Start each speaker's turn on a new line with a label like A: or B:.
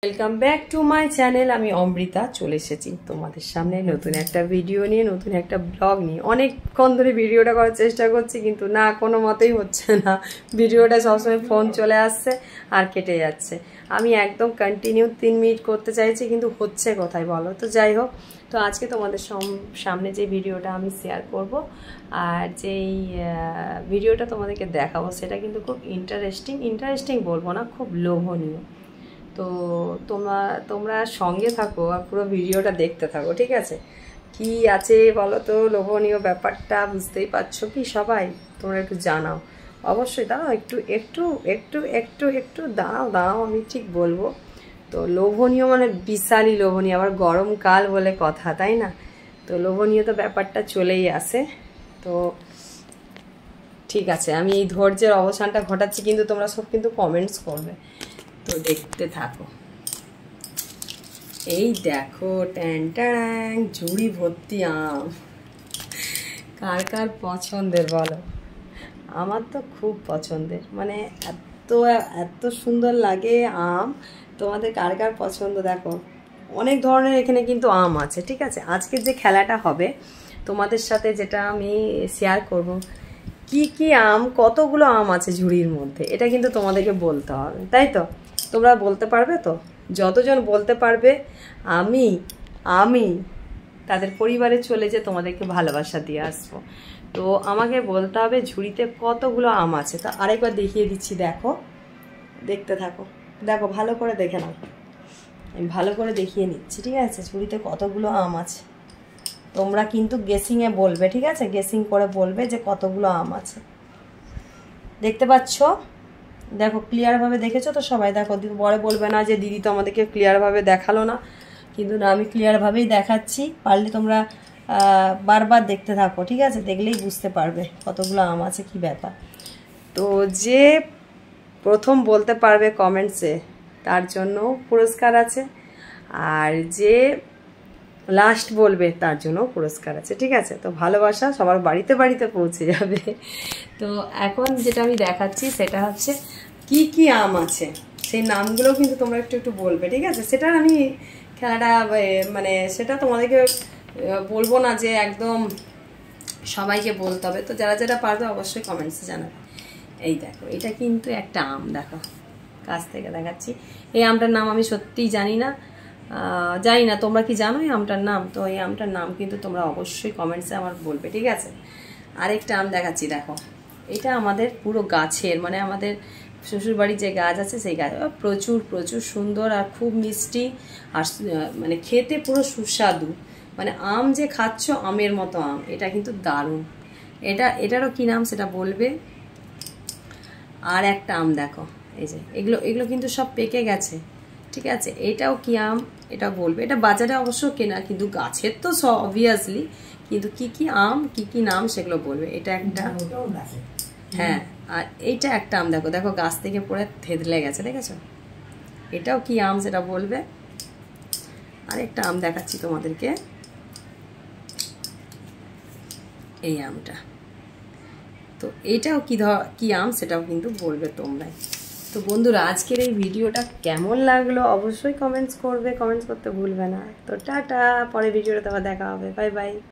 A: Welcome back to my channel. আমি অমৃতা চলে এসেছি তোমাদের সামনে নতুন একটা ভিডিও নিয়ে, নতুন একটা ব্লগ নিয়ে। অনেকক্ষণ ধরে ভিডিওটা করার চেষ্টা করছি কিন্তু না, কোনো মতেই হচ্ছে না। ভিডিওটা সবসময় ফোন চলে আসছে আর কেটে যাচ্ছে। আমি একদম কন্টিনিউ 3 মিনিট করতে চাইছি কিন্তু হচ্ছে কোথায় বলো তো। যাই হোক, তো আজকে তোমাদের সামনে যে ভিডিওটা আমি শেয়ার করব আর যেই ভিডিওটা তোমাদেরকে দেখাবো সেটা কিন্তু খুব ইন্টারেস্টিং বলবো না, খুব লোভনীয়। তো তোমরা সঙ্গে থাকো আর পুরো ভিডিওটা দেখতে থাকো, ঠিক আছে? কি আছে বলো তো লোভনীয় ব্যাপারটা, বুঝতেই পারছো কি সবাই? তোমরা একটু জানাও অবশ্যই। দাঁড়াও একটু একটু একটু একটু একটু দাঁড়াও, আমি ঠিক বলবো। তো লোভনীয় মানে বিশালই লোভনীয়, আবার গরমকাল বলে কথা, তাই না? তো লোভনীয় তো ব্যাপারটা চলেই আসে। তো ঠিক আছে, আমি এই ধৈর্যের অবসানটা ঘটাচ্ছি কিন্তু তোমরা সব কিন্তু কমেন্টস করবে, তো দেখতে থাকো। এই দেখো, ট্যাং ঝুড়ি ভর্তি আম। কার কার পছন্দের বলো? আমার তো খুব পছন্দের, মানে এত এত সুন্দর লাগে আম। তোমাদের কার কার পছন্দ? দেখো অনেক ধরনের এখানে কিন্তু আম আছে, ঠিক আছে? আজকের যে খেলাটা হবে তোমাদের সাথে, যেটা আমি শেয়ার করব, কি কি আম, কতগুলো আম আছে ঝুড়ির মধ্যে, এটা কিন্তু তোমাদেরকে বলতে হবে, তাই তো? তোমরা বলতে পারবে তো? যতজন বলতে পারবে আমি আমি তাদের পরিবারে চলে যে তোমাদেরকে ভালোবাসা দিয়ে আসবো। তো আমাকে বলতে হবে ঝুড়িতে কতগুলো আম আছে। তা আরেকবার দেখিয়ে দিচ্ছি, দেখো, দেখতে থাকো, দেখো ভালো করে দেখে নাও। আমি ভালো করে দেখিয়ে নিচ্ছি, ঠিক আছে? ঝুড়িতে কতগুলো আম আছে তোমরা কিন্তু গেসিংয়ে বলবে, ঠিক আছে? গেসিং করে বলবে যে কতগুলো আম আছে। দেখতে পাচ্ছ? দেখো ক্লিয়ারভাবে দেখেছো তো সবাই? দেখো, পরে বলবে না যে দিদি তো আমাদেরকে ক্লিয়ারভাবে দেখালো না। কিন্তু না, আমি ক্লিয়ারভাবেই দেখাচ্ছি। পারলে তোমরা বারবার দেখতে থাকো, ঠিক আছে? দেখলেই বুঝতে পারবে কতগুলো আম আছে, কি ব্যাপার। তো যে প্রথম বলতে পারবে কমেন্টসে তার জন্য পুরস্কার আছে, আর যে লাস্ট বলবে তার জন্য পুরস্কার আছে, ঠিক আছে? তো ভালোবাসা সবার বাড়িতে বাড়িতে পৌঁছে যাবে। তো এখন যেটা আমি দেখাচ্ছি সেটা হচ্ছে কি কি আম আছে, সেই নামগুলো কিন্তু তোমরা একটু একটু বলবে, ঠিক আছে? সেটা আমি খেলাটা মানে সেটা তোমাদেরকে বলবো না যে একদম সবাইকে বলতে হবে। তো যারা যারা পারবে অবশ্যই কমেন্টসে জানাবে। এই দেখো, এটা কিন্তু একটা আম, দেখো কাছ থেকে দেখাচ্ছি। এই আমটার নাম আমি সত্যিই জানি না, তোমরা কি জানো এই আমটার নাম? তো এই আমটার নাম কিন্তু তোমরা অবশ্যই কমেন্টসে আমার বলবে, ঠিক আছে? আরেকটা আম দেখাচ্ছি, দেখো এটা আমাদের পুরো গাছের, মানে আমাদের শ্বশুরবাড়ির যে গাছ আছে সেই গাছ, প্রচুর প্রচুর সুন্দর আর খুব মিষ্টি, আর মানে খেতে পুরো সুস্বাদু। মানে আম যে খাচ্ছ আমের মতো আম, এটা কিন্তু দারুণ। এটারও কি নাম সেটা বলবে। আর একটা আম দেখো, এই যে এগুলো কিন্তু সব পেকে গেছে, ঠিক আছে? এটাও কি আম এটা বলবে। এটা বাজারে অবশ্য কেনা, কিন্তু গাছের তো অবভিয়াসলি, কিন্তু কি কি আম কি কি নাম সেগুলো বলবে। এটা একটা, হ্যাঁ। আর এইটা একটা আম, দেখো দেখো গাছ থেকে পড়ে থেতলে গেছে, দেখেছো? এটাও কি আম সেটা বলবে। আর একটা আম দেখাচ্ছি তোমাদেরকে, এই আমটা। তো এইটাও কি আম সেটাও কিন্তু বলবে তোমরা। তো বন্ধুরা, আজকের এই ভিডিওটা কেমন লাগলো অবশ্যই কমেন্টস করবে, কমেন্টস করতে ভুলবে না। তো টাটা, পরে ভিডিওটা তোমার দেখা হবে, বাই বাই।